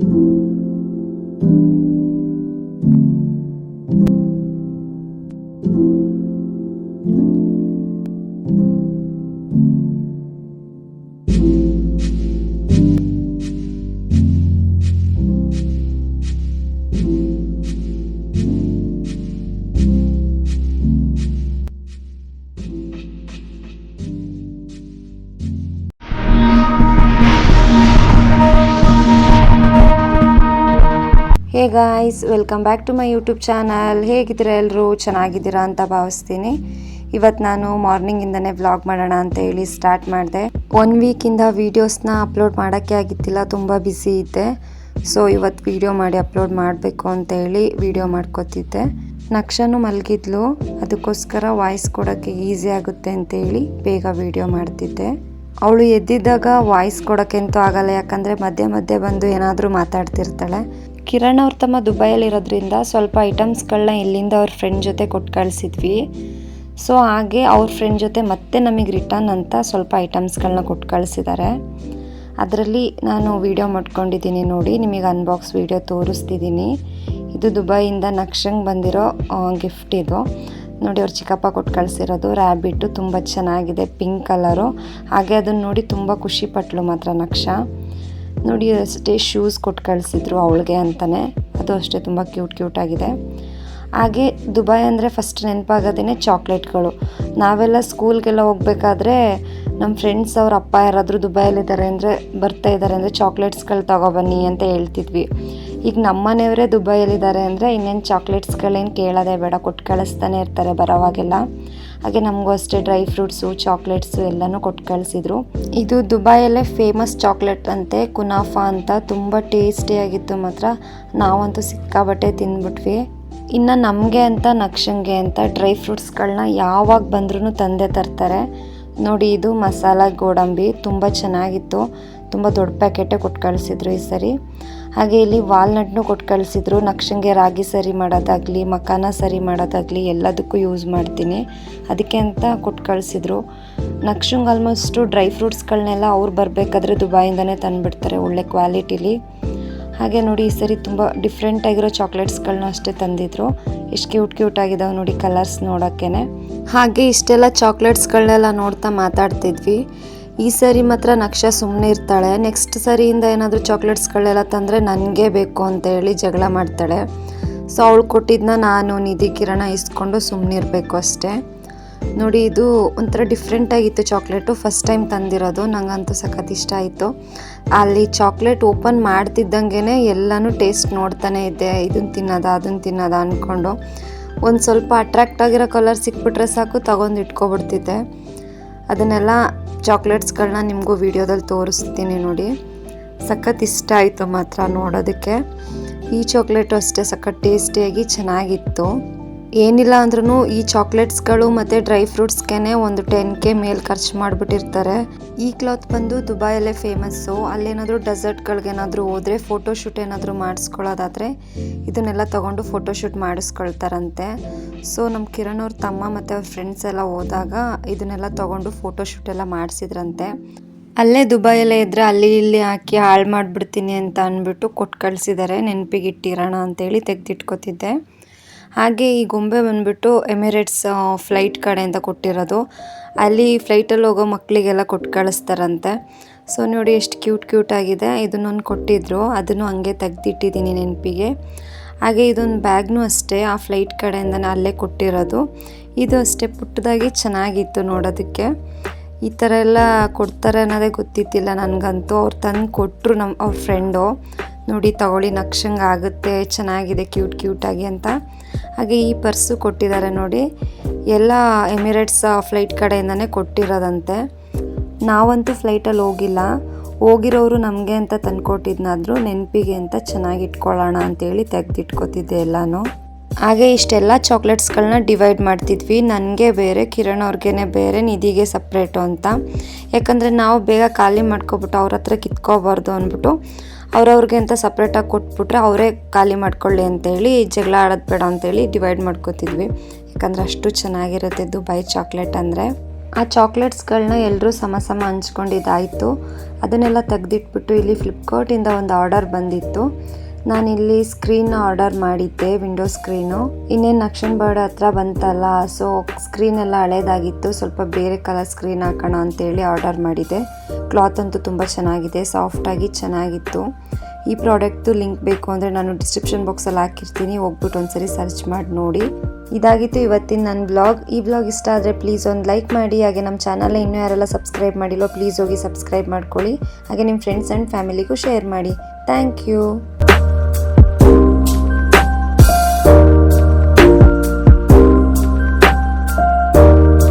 Hey guys, welcome back to my YouTube channel. ಹೇಗಿದ್ದೀರಾ ಎಲ್ಲರೂ? ಚೆನ್ನಾಗಿದ್ದೀರಾ ಅಂತ ಭಾವಿಸ್ತೀನಿ. ಇವತ್ತು ನಾನು ಮಾರ್ನಿಂಗಿಂದನೇ ವ್ಲಾಗ್ ಮಾಡೋಣ ಅಂತ ಹೇಳಿ ಸ್ಟಾರ್ಟ್ ಮಾಡಿದೆ. 1 ವೀಕಿಂದ ವೀಡಿಯೋಸ್ನ ಅಪ್ಲೋಡ್ ಮಾಡೋಕ್ಕೆ ಆಗಿತ್ತಿಲ್ಲ, ತುಂಬ ಬ್ಯುಸಿ ಇದ್ದೆ. ಸೊ ಇವತ್ತು ವೀಡಿಯೋ ಮಾಡಿ ಅಪ್ಲೋಡ್ ಮಾಡಬೇಕು ಅಂತ ಹೇಳಿ ವೀಡಿಯೋ ಮಾಡ್ಕೋತಿದ್ದೆ. ನಕ್ಷನು ಮಲಗಿದ್ಲು, ಅದಕ್ಕೋಸ್ಕರ ವಾಯ್ಸ್ ಕೊಡೋಕ್ಕೆ ಈಸಿ ಆಗುತ್ತೆ ಅಂತ ಹೇಳಿ ಬೇಗ ವೀಡಿಯೋ ಮಾಡ್ತಿದ್ದೆ. ಅವಳು ಎದ್ದಿದ್ದಾಗ ವಾಯ್ಸ್ ಕೊಡೋಕ್ಕೆ ಅಂತೂ ಆಗಲ್ಲ, ಯಾಕಂದರೆ ಮಧ್ಯೆ ಮಧ್ಯೆ ಬಂದು ಏನಾದರೂ ಮಾತಾಡ್ತಿರ್ತಾಳೆ. ಕಿರಣ್ ಅವ್ರ ತಮ್ಮ ದುಬೈಯಲ್ಲಿರೋದ್ರಿಂದ ಸ್ವಲ್ಪ ಐಟಮ್ಸ್ಗಳನ್ನ ಇಲ್ಲಿಂದ ಅವ್ರ ಫ್ರೆಂಡ್ ಜೊತೆ ಕೊಟ್ಟು ಕಳಿಸಿದ್ವಿ. ಸೊ ಹಾಗೆ ಅವ್ರ ಫ್ರೆಂಡ್ ಜೊತೆ ಮತ್ತೆ ನಮಗೆ ರಿಟರ್ನ್ ಅಂತ ಸ್ವಲ್ಪ ಐಟಮ್ಸ್ಗಳನ್ನ ಕೊಟ್ಟು ಕಳಿಸಿದ್ದಾರೆ. ಅದರಲ್ಲಿ ನಾನು ವೀಡಿಯೋ ಮಾಡ್ಕೊಂಡಿದ್ದೀನಿ ನೋಡಿ, ನಿಮಗೆ ಅನ್ಬಾಕ್ಸ್ ವೀಡಿಯೋ ತೋರಿಸ್ತಿದ್ದೀನಿ. ಇದು ದುಬೈಯಿಂದ ನಕ್ಷಂಗೆ ಬಂದಿರೋ ಗಿಫ್ಟ್ ಇದು ನೋಡಿ. ಅವ್ರು ಚಿಕ್ಕಪ್ಪ ಕೊಟ್ಟು ಕಳಿಸಿರೋದು ರ್ಯಾಬಿಟ್ಟು, ತುಂಬ ಚೆನ್ನಾಗಿದೆ, ಪಿಂಕ್ ಕಲರು. ಹಾಗೆ ಅದನ್ನು ನೋಡಿ ತುಂಬ ಖುಷಿ ಪಟ್ಲು ಮಾತ್ರ ನಕ್ಷ. ನೋಡಿ ಅಷ್ಟೇ ಶೂಸ್ ಕೊಟ್ಟು ಕಳಿಸಿದ್ರು ಅವಳಿಗೆ ಅಂತಲೇ, ಅದು ಅಷ್ಟೇ ತುಂಬ ಕ್ಯೂಟ್ ಆಗಿದೆ. ಹಾಗೆ ದುಬೈ ಅಂದರೆ ಫಸ್ಟ್ ನೆನಪಾಗೋದೇ ಚಾಕ್ಲೇಟ್ಗಳು. ನಾವೆಲ್ಲ ಸ್ಕೂಲ್ಗೆಲ್ಲ ಹೋಗ್ಬೇಕಾದ್ರೆ ನಮ್ಮ ಫ್ರೆಂಡ್ಸ್ ಅವ್ರ ಅಪ್ಪ ಯಾರಾದರೂ ದುಬೈಯಲ್ಲಿದ್ದಾರೆ ಅಂದರೆ ಬರ್ತಾ ಇದ್ದಾರೆ ಅಂದರೆ ಚಾಕ್ಲೇಟ್ಸ್ಗಳು ತಗೊಬನ್ನಿ ಅಂತ ಹೇಳ್ತಿದ್ವಿ. ಈಗ ನಮ್ಮನೆಯವರೇ ದುಬೈಯಲ್ಲಿದ್ದಾರೆ ಅಂದರೆ ಇನ್ನೇನು ಚಾಕ್ಲೇಟ್ಸ್ಗಳೇನು ಕೇಳೋದೇ ಬೇಡ, ಕೊಟ್ಟು ಕಳಿಸ್ತಾನೆ ಇರ್ತಾರೆ ಬರೋವಾಗೆಲ್ಲ. ಹಾಗೆ ನಮಗೂ ಅಷ್ಟೇ ಡ್ರೈ ಫ್ರೂಟ್ಸು, ಚಾಕ್ಲೇಟ್ಸು ಎಲ್ಲನೂ ಕೊಟ್ಟು ಕಳಿಸಿದ್ರು. ಇದು ದುಬೈಯಲ್ಲೇ ಫೇಮಸ್ ಚಾಕ್ಲೇಟ್ ಅಂತೆ, ಕುನಾಫಾ ಅಂತ. ತುಂಬ ಟೇಸ್ಟಿಯಾಗಿತ್ತು ಮಾತ್ರ, ನಾವಂತೂ ಸಿಕ್ಕಾಬಟ್ಟೆ ತಿಂದ್ಬಿಟ್ವಿ. ಇನ್ನು ನಮಗೆ ಅಂತ ನಕ್ಷಂಗೆ ಅಂತ ಡ್ರೈ ಫ್ರೂಟ್ಸ್ಗಳನ್ನ ಯಾವಾಗ ಬಂದ್ರೂ ತಂದೆ ತರ್ತಾರೆ ನೋಡಿ. ಇದು ಮಸಾಲ ಗೋಡಂಬಿ ತುಂಬ ಚೆನ್ನಾಗಿತ್ತು, ತುಂಬ ದೊಡ್ಡ ಪ್ಯಾಕೆಟೇ ಕೊಟ್ಟು ಕಳಿಸಿದ್ರು ಈ ಸರಿ. ಹಾಗೆ ಇಲ್ಲಿ ವಾಲ್ನಟ್ನು ಕೊಟ್ಟು ಕಳಿಸಿದ್ರು. ನಕ್ಷಂಗೆ ರಾಗಿ ಸರಿ ಮಾಡೋದಾಗಲಿ, ಮಕಾನ ಸರಿ ಮಾಡೋದಾಗಲಿ ಎಲ್ಲದಕ್ಕೂ ಯೂಸ್ ಮಾಡ್ತೀನಿ, ಅದಕ್ಕೆ ಅಂತ ಕೊಟ್ಟು ಕಳಿಸಿದ್ರು. ನಕ್ಷಂಗೆ ಆಲ್ಮೋಸ್ಟು ಡ್ರೈ ಫ್ರೂಟ್ಸ್ಗಳನ್ನೆಲ್ಲ ಅವ್ರು ಬರಬೇಕಾದ್ರೆ ದುಬೈಯಿಂದನೇ ತಂದುಬಿಡ್ತಾರೆ ಒಳ್ಳೆ ಕ್ವಾಲಿಟಿಲಿ. ಹಾಗೆ ನೋಡಿ ಈ ಸರಿ ತುಂಬ ಡಿಫ್ರೆಂಟಾಗಿರೋ ಚಾಕ್ಲೇಟ್ಸ್ಗಳನ್ನ ಅಷ್ಟೇ ತಂದಿದ್ರು. ಎಷ್ಟು ಕ್ಯೂಟ್ ಆಗಿದ್ದಾವೆ ನೋಡಿ ಕಲರ್ಸ್ ನೋಡೋಕ್ಕೇ. ಹಾಗೆ ಇಷ್ಟೆಲ್ಲ ಚಾಕ್ಲೇಟ್ಸ್ಗಳನ್ನೆಲ್ಲ ನೋಡ್ತಾ ಮಾತಾಡ್ತಿದ್ವಿ. ಈ ಸರಿ ಮಾತ್ರ ನಕ್ಷ ಸುಮ್ಮನೆ ಇರ್ತಾಳೆ. ನೆಕ್ಸ್ಟ್ ಸರಿಯಿಂದ ಏನಾದರೂ ಚಾಕ್ಲೇಟ್ಸ್ಗಳೆಲ್ಲ ತಂದರೆ ನನಗೆ ಬೇಕು ಅಂತ ಹೇಳಿ ಜಗಳ ಮಾಡ್ತಾಳೆ. ಸೊ ಅವಳು ಕೊಟ್ಟಿದ್ದನ್ನ ನಾನು ನಿಧಿ ಕಿರಣ ಇಸ್ಕೊಂಡು ಸುಮ್ಮನೆ ಇರಬೇಕು ಅಷ್ಟೇ. ನೋಡಿ ಇದು ಒಂಥರ ಡಿಫ್ರೆಂಟಾಗಿತ್ತು ಚಾಕ್ಲೇಟು, ಫಸ್ಟ್ ಟೈಮ್ ತಂದಿರೋದು. ನನಗಂತೂ ಸಖತ್ ಇಷ್ಟ ಆಯಿತು. ಅಲ್ಲಿ ಚಾಕ್ಲೇಟ್ ಓಪನ್ ಮಾಡ್ತಿದ್ದಂಗೆ ಎಲ್ಲನೂ ಟೇಸ್ಟ್ ನೋಡ್ತಾನೆ ಇದ್ದೆ, ಇದನ್ನು ತಿನ್ನೋದ ಅಂದ್ಕೊಂಡು. ಒಂದು ಸ್ವಲ್ಪ ಅಟ್ರಾಕ್ಟ್ ಆಗಿರೋ ಕಲರ್ ಸಿಕ್ಬಿಟ್ರೆ ಸಾಕು ತಗೊಂಡು ಇಟ್ಕೊಬಿಡ್ತಿದ್ದೆ. ಅದನ್ನೆಲ್ಲ ಚಾಕ್ಲೇಟ್ಸ್ಗಳನ್ನ ನಿಮಗೂ ವಿಡಿಯೋದಲ್ಲಿ ತೋರಿಸ್ತೀನಿ ನೋಡಿ. ಸಖತ್ ಇಷ್ಟ ಆಯಿತು ಮಾತ್ರ ನೋಡೋದಕ್ಕೆ. ಈ ಚಾಕ್ಲೇಟು ಅಷ್ಟೇ ಸಖತ್ ಟೇಸ್ಟಿಯಾಗಿ ಚೆನ್ನಾಗಿತ್ತು. ಏನಿಲ್ಲ ಅಂದ್ರೂ ಈ ಚಾಕ್ಲೇಟ್ಸ್ಗಳು ಮತ್ತು ಡ್ರೈ ಫ್ರೂಟ್ಸ್ಗೆ ಒಂದು 10K ಮೇಲೆ ಖರ್ಚು ಮಾಡಿಬಿಟ್ಟಿರ್ತಾರೆ. ಈ ಕ್ಲಾತ್ ಬಂದು ದುಬೈಯಲ್ಲೇ ಫೇಮಸ್ಸು. ಅಲ್ಲೇನಾದರೂ ಡೆಸರ್ಟ್ಗಳಿಗೇನಾದರೂ ಹೋದರೆ ಫೋಟೋಶೂಟ್ ಏನಾದರೂ ಮಾಡಿಸ್ಕೊಳ್ಳೋದಾದರೆ ಇದನ್ನೆಲ್ಲ ತೊಗೊಂಡು ಫೋಟೋಶೂಟ್ ಮಾಡಿಸ್ಕೊಳ್ತಾರಂತೆ. ಸೊ ನಮ್ಮ ಕಿರಣ್ ಅವ್ರ ತಮ್ಮ ಮತ್ತು ಅವ್ರ ಫ್ರೆಂಡ್ಸ್ ಎಲ್ಲ ಹೋದಾಗ ಇದನ್ನೆಲ್ಲ ತೊಗೊಂಡು ಫೋಟೋಶೂಟ್ ಎಲ್ಲ ಮಾಡಿಸಿದ್ರಂತೆ. ಅಲ್ಲೇ ದುಬೈಯಲ್ಲೇ ಇದ್ದರೆ ಅಲ್ಲಿ ಇಲ್ಲಿ ಹಾಕಿ ಹಾಳು ಮಾಡಿಬಿಡ್ತೀನಿ ಅಂತ ಅಂದ್ಬಿಟ್ಟು ಕೊಟ್ಟು ಕಳಿಸಿದ್ದಾರೆ, ನೆನಪಿಗೆ ಇಟ್ಟಿರೋಣ ಅಂತೇಳಿ ತೆಗೆದಿಟ್ಕೊತಿದ್ದೆ. ಹಾಗೆ ಈ ಗೊಂಬೆ ಬಂದುಬಿಟ್ಟು ಎಮಿರೇಟ್ಸ್ ಫ್ಲೈಟ್ ಕಡೆಯಿಂದ ಕೊಟ್ಟಿರೋದು. ಅಲ್ಲಿ ಫ್ಲೈಟಲ್ಲಿ ಹೋಗೋ ಮಕ್ಕಳಿಗೆಲ್ಲ ಕೊಟ್ಟು ಕಳಿಸ್ತಾರಂತೆ. ಸೊ ನೋಡಿ ಎಷ್ಟು ಕ್ಯೂಟ್ ಆಗಿದೆ. ಇದನ್ನೊಂದು ಕೊಟ್ಟಿದ್ರು, ಅದನ್ನು ಹಂಗೆ ತೆಗೆದಿಟ್ಟಿದ್ದೀನಿ ನೆನಪಿಗೆ. ಹಾಗೆ ಇದೊಂದು ಬ್ಯಾಗ್ನೂ ಅಷ್ಟೇ ಆ ಫ್ಲೈಟ್ ಕಡೆಯಿಂದನೇ ಅಲ್ಲೇ ಕೊಟ್ಟಿರೋದು. ಇದು ಅಷ್ಟೇ ಪುಟ್ಟದಾಗಿ ಚೆನ್ನಾಗಿತ್ತು ನೋಡೋದಕ್ಕೆ. ಈ ಥರ ಎಲ್ಲ ಕೊಡ್ತಾರೆ ಅನ್ನೋದೇ ಗೊತ್ತಿತ್ತಿಲ್ಲ ನನಗಂತೂ. ಅವ್ರು ತಂದು ಕೊಟ್ಟರು ಅವ್ರ ಫ್ರೆಂಡು. ನೋಡಿ ತಗೊಳ್ಳಿ, ನಕ್ಷಂಗೆ ಆಗುತ್ತೆ, ಚೆನ್ನಾಗಿದೆ ಕ್ಯೂಟಾಗಿ ಅಂತ. ಹಾಗೆ ಈ ಪರ್ಸು ಕೊಟ್ಟಿದ್ದಾರೆ ನೋಡಿ, ಎಲ್ಲ ಎಮಿರೇಟ್ಸ್ ಫ್ಲೈಟ್ ಕಡೆಯಿಂದನೇ ಕೊಟ್ಟಿರೋದಂತೆ. ನಾವಂತೂ ಫ್ಲೈಟಲ್ಲಿ ಹೋಗಿರೋರು ನಮಗೆ ಅಂತ ತಂದುಕೊಟ್ಟಿದ್ನಾದರೂ ನೆನಪಿಗೆ ಅಂತ ಚೆನ್ನಾಗಿ ಇಟ್ಕೊಳ್ಳೋಣ ಅಂತೇಳಿ ತೆಗೆದಿಟ್ಕೊತಿದ್ದೆ ಎಲ್ಲನೂ. ಹಾಗೆ ಇಷ್ಟೆಲ್ಲ ಚಾಕ್ಲೇಟ್ಸ್ಗಳನ್ನ ಡಿವೈಡ್ ಮಾಡ್ತಿದ್ವಿ. ನನಗೆ ಬೇರೆ, ಕಿರಣ್ ಅವ್ರಿಗೇ ಬೇರೆ, ನಿಧಿಗೆ ಸಪ್ರೇಟು ಅಂತ. ಯಾಕಂದರೆ ನಾವು ಬೇಗ ಖಾಲಿ ಮಾಡ್ಕೊಬಿಟ್ಟು ಅವ್ರ ಹತ್ರ ಕಿತ್ಕೋಬಾರ್ದು ಅಂದ್ಬಿಟ್ಟು ಅವ್ರವ್ರಿಗೆ ಅಂತ ಸಪ್ರೇಟಾಗಿ ಕೊಟ್ಬಿಟ್ರೆ ಅವರೇ ಖಾಲಿ ಮಾಡ್ಕೊಳ್ಳಿ ಅಂತೇಳಿ, ಜಗಳ ಆಡೋದು ಬೇಡ ಅಂತೇಳಿ ಡಿವೈಡ್ ಮಾಡ್ಕೊತಿದ್ವಿ. ಯಾಕಂದರೆ ಅಷ್ಟು ಚೆನ್ನಾಗಿರುತ್ತೆ ದುಬೈ ಚಾಕ್ಲೇಟ್ ಅಂದರೆ. ಆ ಚಾಕ್ಲೇಟ್ಸ್ಗಳನ್ನ ಎಲ್ಲರೂ ಸಮ ಹಂಚ್ಕೊಂಡಿದ್ದಾಯಿತು. ಅದನ್ನೆಲ್ಲ ತೆಗೆದಿಟ್ಬಿಟ್ಟು ಇಲ್ಲಿ ಫ್ಲಿಪ್ಕಾರ್ಟಿಂದ ಒಂದು ಆರ್ಡರ್ ಬಂದಿತ್ತು. ನಾನಿಲ್ಲಿ ಸ್ಕ್ರೀನ್ ಆರ್ಡರ್ ಮಾಡಿದ್ದೆ, ವಿಂಡೋ ಸ್ಕ್ರೀನು. ಇನ್ನೇನು ನಕ್ಷನ್ ಬರ್ಡ್ ಹತ್ರ ಬಂತಲ್ಲ, ಸೊ ಸ್ಕ್ರೀನ್ ಎಲ್ಲ ಹಳೇದಾಗಿತ್ತು, ಸ್ವಲ್ಪ ಬೇರೆ ಕಲರ್ ಸ್ಕ್ರೀನ್ ಹಾಕೋಣ ಅಂತೇಳಿ ಆರ್ಡರ್ ಮಾಡಿದೆ. ಕ್ಲಾತ್ ಅಂತೂ ತುಂಬ ಚೆನ್ನಾಗಿದೆ, ಸಾಫ್ಟಾಗಿ ಚೆನ್ನಾಗಿತ್ತು. ಈ ಪ್ರಾಡಕ್ಟ್ದು ಲಿಂಕ್ ಬೇಕು ಅಂದರೆ ನಾನು ಡಿಸ್ಕ್ರಿಪ್ಷನ್ ಬಾಕ್ಸಲ್ಲಿ ಹಾಕಿರ್ತೀನಿ, ಹೋಗ್ಬಿಟ್ಟು ಒಂದ್ಸರಿ ಸರ್ಚ್ ಮಾಡಿ ನೋಡಿ. ಇದಾಗಿತ್ತು ಇವತ್ತಿನ ನನ್ನ ಬ್ಲಾಗ್. ಈ ಬ್ಲಾಗ್ ಇಷ್ಟ ಆದರೆ ಪ್ಲೀಸ್ ಒಂದು ಲೈಕ್ ಮಾಡಿ. ಹಾಗೆ ನಮ್ಮ ಚಾನಲ್ನ ಇನ್ನೂ ಯಾರೆಲ್ಲ ಸಬ್ಸ್ಕ್ರೈಬ್ ಮಾಡಿಲ್ಲೋ ಪ್ಲೀಸ್ ಹೋಗಿ ಸಬ್ಸ್ಕ್ರೈಬ್ ಮಾಡ್ಕೊಳ್ಳಿ. ಹಾಗೆ ನಿಮ್ಮ ಫ್ರೆಂಡ್ಸ್ ಆ್ಯಂಡ್ ಫ್ಯಾಮಿಲಿಗೂ ಶೇರ್ ಮಾಡಿ. Thank you.